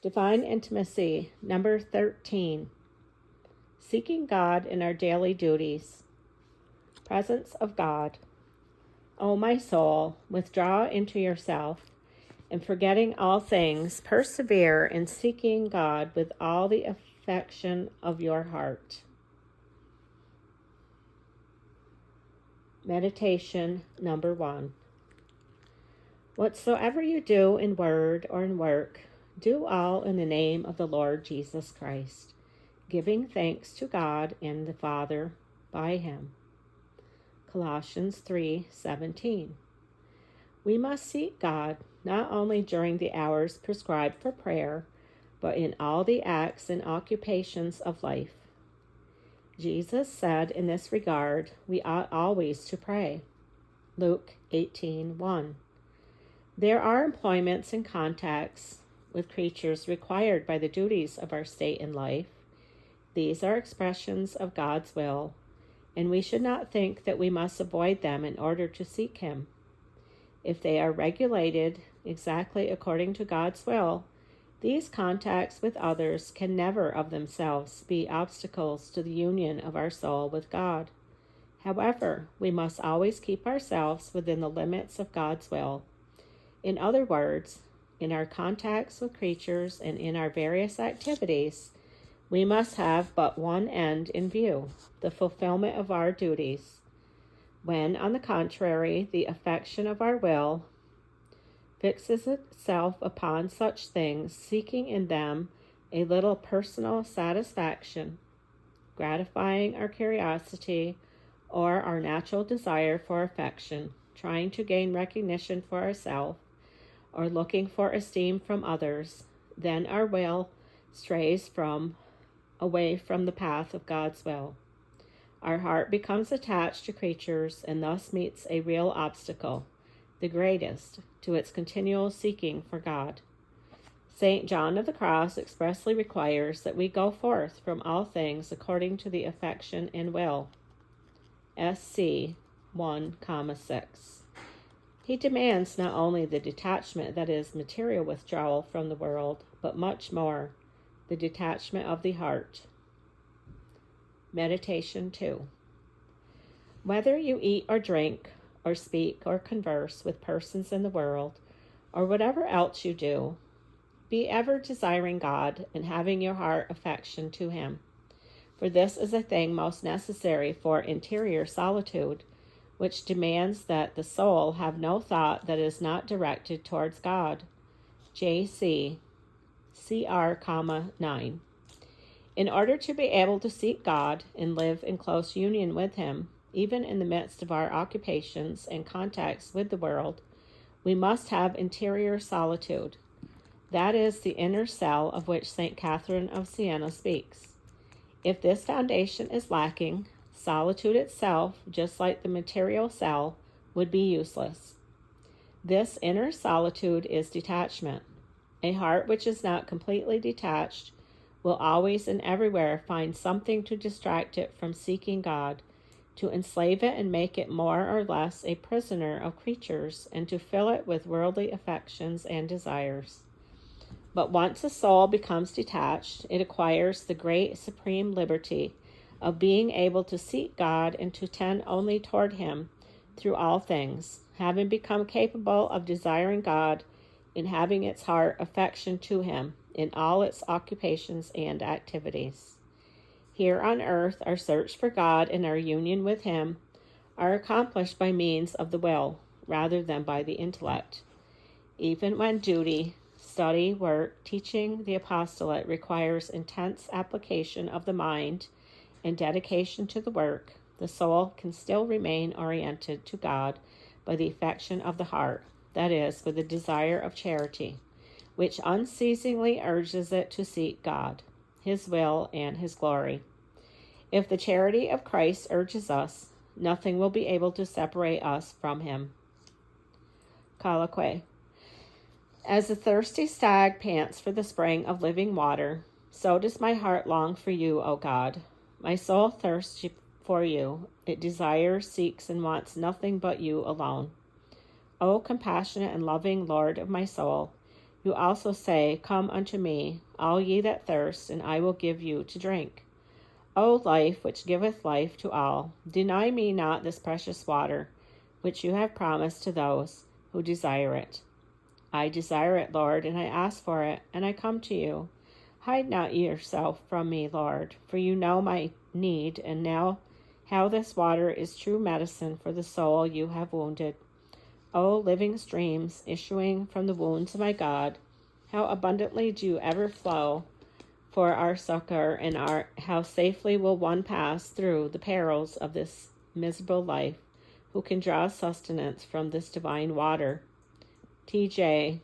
Divine Intimacy, number 13. Seeking God in our daily duties. Presence of God. O my soul, withdraw into yourself, and forgetting all things, persevere in seeking God with all the affection of your heart. Meditation number 1. Whatsoever you do in word or in work, do all in the name of the Lord Jesus Christ, giving thanks to God and the Father by him. Colossians 3:17. We must seek God not only during the hours prescribed for prayer, but in all the acts and occupations of life. Jesus said in this regard, we ought always to pray. Luke 18:1. There are employments and contacts with creatures required by the duties of our state in life. These are expressions of God's will, and we should not think that we must avoid them in order to seek him. If they are regulated exactly according to God's will, these contacts with others can never of themselves be obstacles to the union of our soul with God. However, we must always keep ourselves within the limits of God's will. In other words, in our contacts with creatures and in our various activities, we must have but one end in view, the fulfillment of our duties. When, on the contrary, the affection of our will fixes itself upon such things, seeking in them a little personal satisfaction, gratifying our curiosity or our natural desire for affection, trying to gain recognition for ourselves, or looking for esteem from others, then our will strays away from the path of God's will. Our heart becomes attached to creatures and thus meets a real obstacle, the greatest, to its continual seeking for God. St. John of the Cross expressly requires that we go forth from all things according to the affection and will. SC 1:6. He demands not only the detachment that is material withdrawal from the world, but much more, the detachment of the heart. Meditation 2. Whether you eat or drink, or speak or converse with persons in the world, or whatever else you do, be ever desiring God and having your heart affection to him. For this is a thing most necessary for interior solitude, which demands that the soul have no thought that is not directed towards God. J.C. Cr, 9. In order to be able to seek God and live in close union with him, even in the midst of our occupations and contacts with the world, we must have interior solitude. That is the inner cell of which St. Catherine of Siena speaks. If this foundation is lacking, solitude itself, just like the material cell, would be useless. This inner solitude is detachment. A heart which is not completely detached will always and everywhere find something to distract it from seeking God, to enslave it and make it more or less a prisoner of creatures, and to fill it with worldly affections and desires. But once a soul becomes detached, it acquires the great supreme liberty of being able to seek God and to tend only toward him through all things, having become capable of desiring God and having its heart affection to him in all its occupations and activities. Here on earth, our search for God and our union with him are accomplished by means of the will rather than by the intellect. Even when duty, study, work, teaching the apostolate requires intense application of the mind and dedication to the work, the soul can still remain oriented to God by the affection of the heart, that is, with the desire of charity, which unceasingly urges it to seek God, his will, and his glory. If the charity of Christ urges us, nothing will be able to separate us from him. Colloquy. As the thirsty stag pants for the spring of living water, so does my heart long for you, O God. My soul thirsts for you. It desires, seeks, and wants nothing but you alone. O compassionate and loving Lord of my soul, You also say, Come unto me, all ye that thirst, and I will give you to drink. O life, which giveth life to all, deny me not this precious water, which you have promised to those who desire it. I desire it, Lord, and I ask for it, and I come to you. Hide not yourself from me, Lord, for you know my need, and now how this water is true medicine for the soul you have wounded. O living streams, issuing from the wounds of my God, how abundantly do you ever flow for our succor, and how safely will one pass through the perils of this miserable life, who can draw sustenance from this divine water. TJ,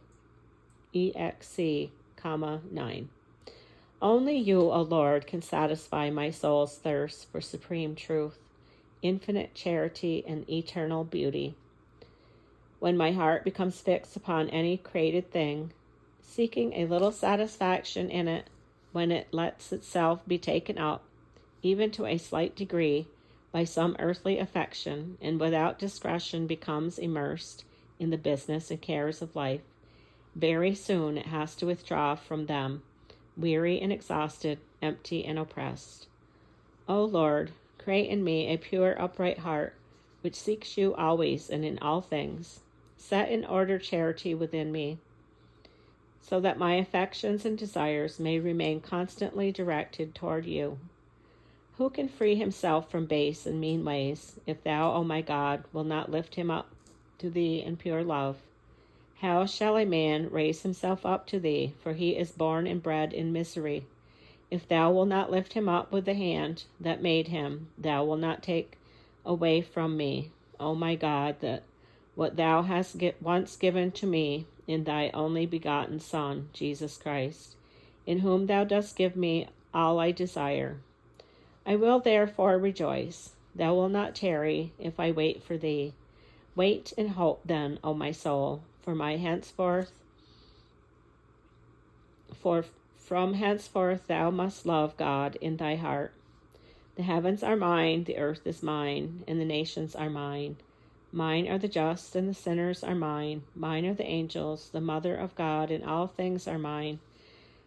Exc, 9. Only you, O Lord, can satisfy my soul's thirst for supreme truth, infinite charity, and eternal beauty. When my heart becomes fixed upon any created thing, seeking a little satisfaction in it, when it lets itself be taken up, even to a slight degree, by some earthly affection, and without discretion becomes immersed in the business and cares of life, very soon it has to withdraw from them, weary and exhausted, empty and oppressed. O Lord, create in me a pure, upright heart, which seeks you always and in all things. Set in order charity within me, so that my affections and desires may remain constantly directed toward you. Who can free himself from base and mean ways, if thou, O my God, will not lift him up to thee in pure love? How shall a man raise himself up to thee, for he is born and bred in misery? If thou wilt not lift him up with the hand that made him, thou wilt not take away from me, O my God, that what thou hast once given to me in thy only begotten Son, Jesus Christ, in whom thou dost give me all I desire. I will therefore rejoice. Thou wilt not tarry if I wait for thee. Wait in hope then, O my soul, for from henceforth thou must love God in thy heart. The heavens are mine, the earth is mine, and the nations are mine. Mine are the just, and the sinners are mine. Mine are the angels, the mother of God, and all things are mine.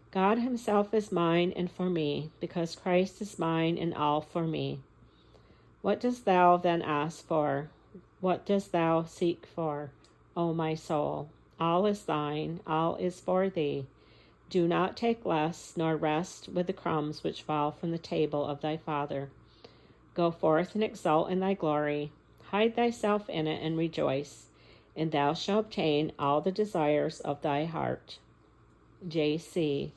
God himself is mine and for me, because Christ is mine and all for me. What dost thou then ask for? What dost thou seek for, O my soul? All is thine, all is for thee. Do not take less, nor rest with the crumbs which fall from the table of thy Father. Go forth and exult in thy glory. Hide thyself in it and rejoice, and thou shalt obtain all the desires of thy heart. J.C.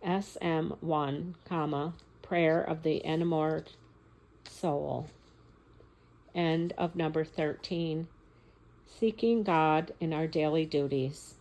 SM1, Prayer of the Enamored Soul. End of number 13. Seeking God in our daily duties.